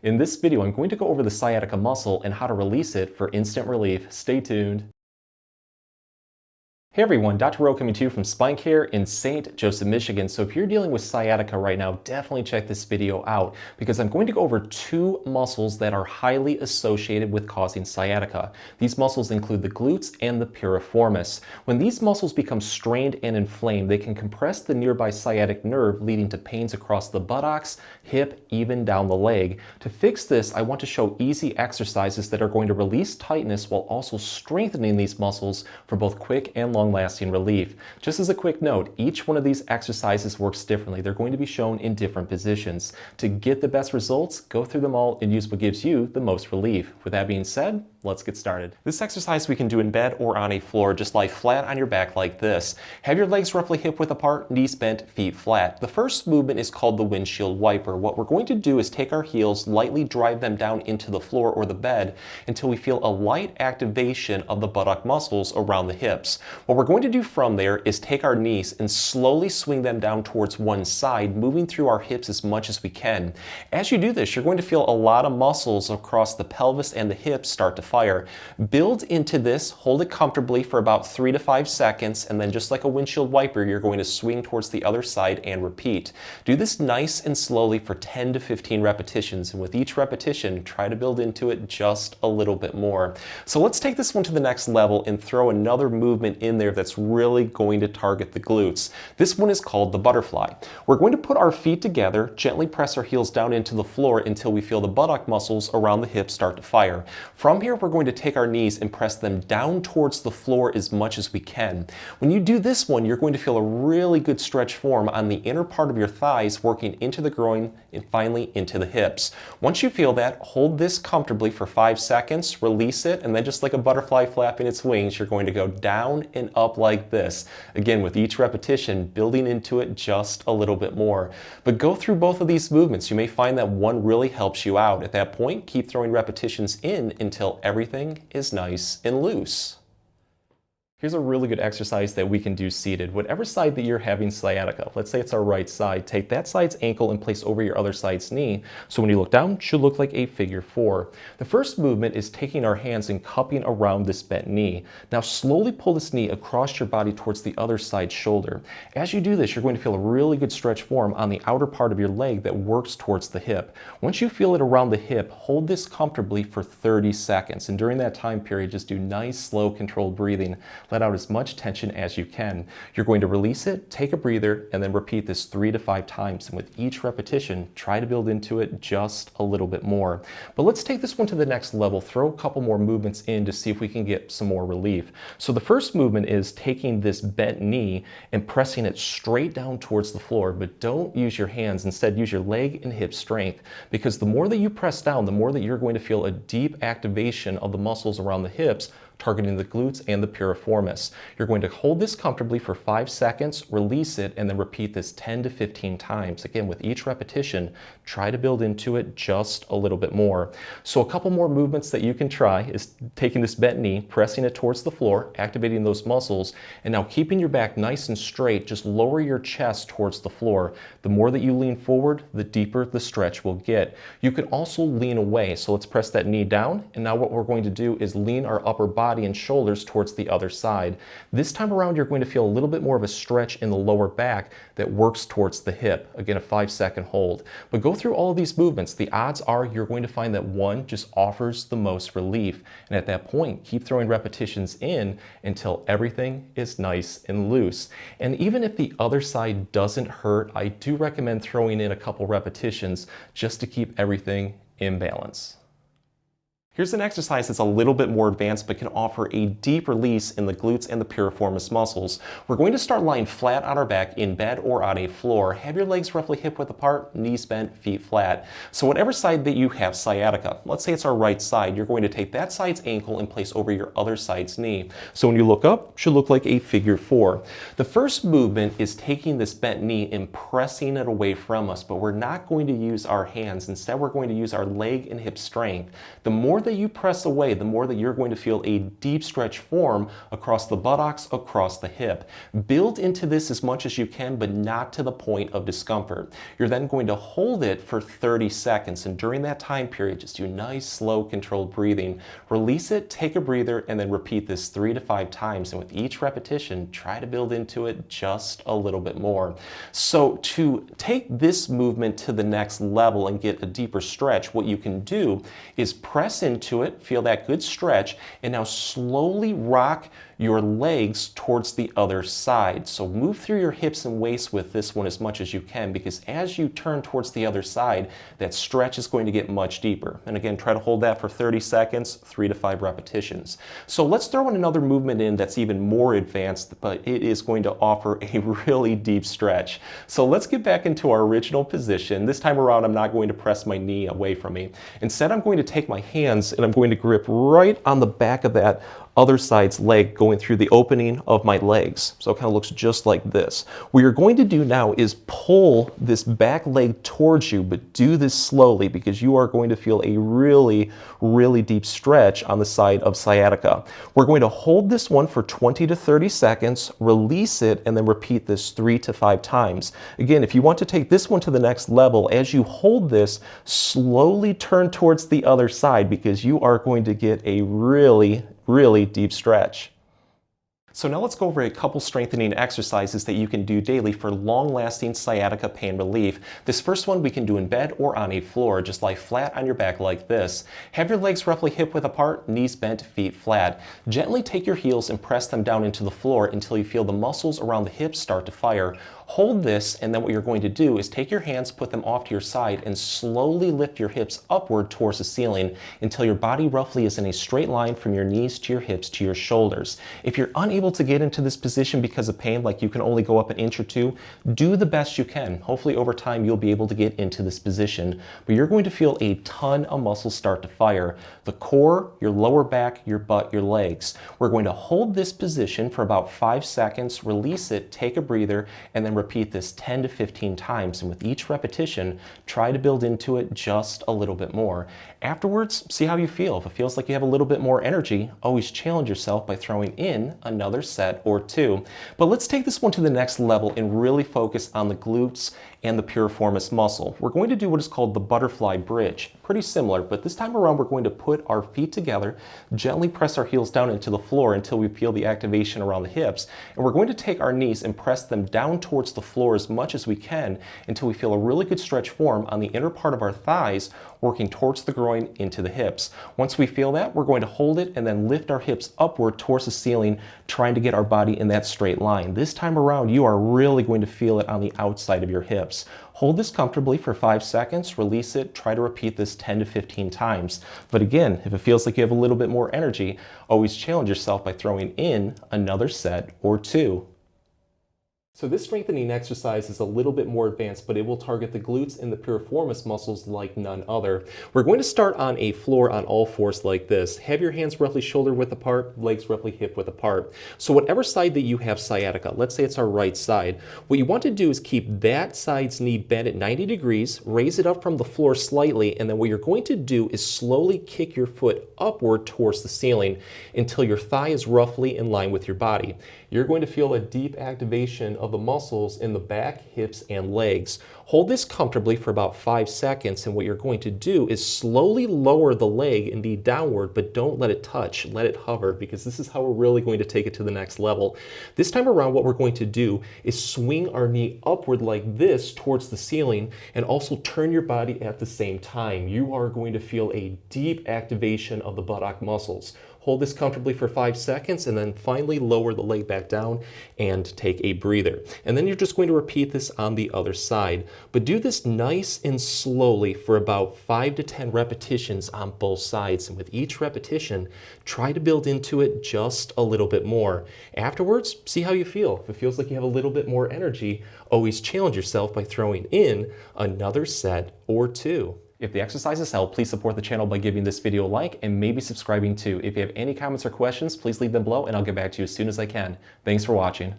In this video, I'm going to go over the sciatica muscle and how to release it for instant relief. Stay tuned. Hey everyone, Dr. Rowe coming to you from SpineCare in St. Joseph, Michigan. So if you're dealing with sciatica right now, definitely check this video out because I'm going to go over two muscles that are highly associated with causing sciatica. These muscles include the glutes and the piriformis. When these muscles become strained and inflamed, they can compress the nearby sciatic nerve, leading to pains across the buttocks, hip, even down the leg. To fix this, I want to show easy exercises that are going to release tightness while also strengthening these muscles for both quick and long-lasting relief. Just as a quick note, each one of these exercises works differently. They're going to be shown in different positions. To get the best results, go through them all and use what gives you the most relief. With that being said, let's get started. This exercise we can do in bed or on a floor. Just lie flat on your back like this. Have your legs roughly hip-width apart, knees bent, feet flat. The first movement is called the windshield wiper. What we're going to do is take our heels, lightly drive them down into the floor or the bed until we feel a light activation of the buttock muscles around the hips. What we're going to do from there is take our knees and slowly swing them down towards one side, moving through our hips as much as we can. As you do this, you're going to feel a lot of muscles across the pelvis and the hips start to fire. Build into this, hold it comfortably for about 3 to 5 seconds, and then just like a windshield wiper, you're going to swing towards the other side and repeat. Do this nice and slowly for 10 to 15 repetitions, and with each repetition, try to build into it just a little bit more. So let's take this one to the next level and throw another movement in there that's really going to target the glutes. This one is called the butterfly. We're going to put our feet together, gently press our heels down into the floor until we feel the buttock muscles around the hips start to fire. From here, we're going to take our knees and press them down towards the floor as much as we can. When you do this one, you're going to feel a really good stretch form on the inner part of your thighs, working into the groin and finally into the hips. Once you feel that, hold this comfortably for 5 seconds, release it, and then just like a butterfly flapping its wings, you're going to go down and up like this. Again, with each repetition, building into it just a little bit more. But go through both of these movements. You may find that one really helps you out. At that point, keep throwing repetitions in until everything is nice and loose. Here's a really good exercise that we can do seated. Whatever side that you're having sciatica, let's say it's our right side, take that side's ankle and place over your other side's knee. So when you look down, it should look like a figure 4. The first movement is taking our hands and cupping around this bent knee. Now slowly pull this knee across your body towards the other side's shoulder. As you do this, you're going to feel a really good stretch form on the outer part of your leg that works towards the hip. Once you feel it around the hip, hold this comfortably for 30 seconds. And during that time period, just do nice, slow, controlled breathing. Let out as much tension as you can. You're going to release it, take a breather, and then repeat this 3 to 5 times. And with each repetition, try to build into it just a little bit more. But let's take this one to the next level. Throw a couple more movements in to see if we can get some more relief. So the first movement is taking this bent knee and pressing it straight down towards the floor, but don't use your hands. Instead, use your leg and hip strength, because the more that you press down, the more that you're going to feel a deep activation of the muscles around the hips, targeting the glutes and the piriformis. You're going to hold this comfortably for 5 seconds, release it, and then repeat this 10 to 15 times. Again, with each repetition, try to build into it just a little bit more. So a couple more movements that you can try is taking this bent knee, pressing it towards the floor, activating those muscles, and now keeping your back nice and straight, just lower your chest towards the floor. The more that you lean forward, the deeper the stretch will get. You can also lean away, so let's press that knee down, and now what we're going to do is lean our upper body and shoulders towards the other side. This time around, you're going to feel a little bit more of a stretch in the lower back that works towards the hip. Again, a 5-second hold. But go through all of these movements. The odds are you're going to find that one just offers the most relief. And at that point, keep throwing repetitions in until everything is nice and loose. And even if the other side doesn't hurt, I do recommend throwing in a couple repetitions just to keep everything in balance. Here's an exercise that's a little bit more advanced but can offer a deep release in the glutes and the piriformis muscles. We're going to start lying flat on our back in bed or on a floor. Have your legs roughly hip-width apart, knees bent, feet flat. So whatever side that you have sciatica, let's say it's our right side, you're going to take that side's ankle and place over your other side's knee. So when you look up, it should look like a figure 4. The first movement is taking this bent knee and pressing it away from us, but we're not going to use our hands. Instead, we're going to use our leg and hip strength. The more that that you press away, the more that you're going to feel a deep stretch form across the buttocks, across the hip. Build into this as much as you can, but not to the point of discomfort. You're then going to hold it for 30 seconds, and during that time period, just do nice, slow, controlled breathing. Release it, take a breather, and then repeat this 3 to 5 times. And with each repetition, try to build into it just a little bit more. So to take this movement to the next level and get a deeper stretch, what you can do is press into it, feel that good stretch, and now slowly rock your legs towards the other side. So move through your hips and waist with this one as much as you can, because as you turn towards the other side, that stretch is going to get much deeper. And again, try to hold that for 30 seconds, 3 to 5 repetitions. So let's throw in another movement in that's even more advanced, but it is going to offer a really deep stretch. So let's get back into our original position. This time around, I'm not going to press my knee away from me. Instead, I'm going to take my hands and I'm going to grip right on the back of that other side's leg, going through the opening of my legs. So it kind of looks just like this. What you're going to do now is pull this back leg towards you, but do this slowly because you are going to feel a really, really deep stretch on the side of sciatica. We're going to hold this one for 20 to 30 seconds, release it, and then repeat this 3 to 5 times. Again, if you want to take this one to the next level, as you hold this, slowly turn towards the other side because you are going to get a really deep stretch. So now let's go over a couple strengthening exercises that you can do daily for long-lasting sciatica pain relief. This first one we can do in bed or on a floor. Just lie flat on your back like this. Have your legs roughly hip-width apart, knees bent, feet flat. Gently take your heels and press them down into the floor until you feel the muscles around the hips start to fire. Hold this, and then what you're going to do is take your hands, put them off to your side, and slowly lift your hips upward towards the ceiling until your body roughly is in a straight line from your knees to your hips to your shoulders. If you're unable to get into this position because of pain, like you can only go up an inch or two, do the best you can. Hopefully over time you'll be able to get into this position, but you're going to feel a ton of muscles start to fire. The core, your lower back, your butt, your legs. We're going to hold this position for about 5 seconds, release it, take a breather, and then repeat this 10 to 15 times. And with each repetition, try to build into it just a little bit more. Afterwards, see how you feel. If it feels like you have a little bit more energy, always challenge yourself by throwing in another set or 2. But let's take this one to the next level and really focus on the glutes and the piriformis muscle. We're going to do what is called the butterfly bridge. Pretty similar, but this time around we're going to put our feet together, gently press our heels down into the floor until we feel the activation around the hips, and we're going to take our knees and press them down towards the floor as much as we can until we feel a really good stretch form on the inner part of our thighs, working towards the groin into the hips. Once we feel that, we're going to hold it and then lift our hips upward towards the ceiling, trying to get our body in that straight line. This time around, you are really going to feel it on the outside of your hips. Hold this comfortably for 5 seconds, release it, try to repeat this 10 to 15 times. But again, if it feels like you have a little bit more energy, always challenge yourself by throwing in another set or 2. So this strengthening exercise is a little bit more advanced, but it will target the glutes and the piriformis muscles like none other. We're going to start on a floor on all fours like this. Have your hands roughly shoulder width apart, legs roughly hip width apart. So whatever side that you have sciatica, let's say it's our right side, what you want to do is keep that side's knee bent at 90 degrees, raise it up from the floor slightly, and then what you're going to do is slowly kick your foot upward towards the ceiling until your thigh is roughly in line with your body. You're going to feel a deep activation of the muscles in the back, hips, and legs. Hold this comfortably for about 5 seconds, and what you're going to do is slowly lower the leg and knee downward, but don't let it touch, let it hover, because this is how we're really going to take it to the next level. This time around, what we're going to do is swing our knee upward like this towards the ceiling, and also turn your body at the same time. You are going to feel a deep activation of the buttock muscles. Hold this comfortably for 5 seconds and then finally lower the leg back down and take a breather. And then you're just going to repeat this on the other side. But do this nice and slowly for about 5 to 10 repetitions on both sides. And with each repetition, try to build into it just a little bit more. Afterwards, see how you feel. If it feels like you have a little bit more energy, always challenge yourself by throwing in another set or 2. If the exercises help, please support the channel by giving this video a like and maybe subscribing too. If you have any comments or questions, please leave them below and I'll get back to you as soon as I can. Thanks for watching.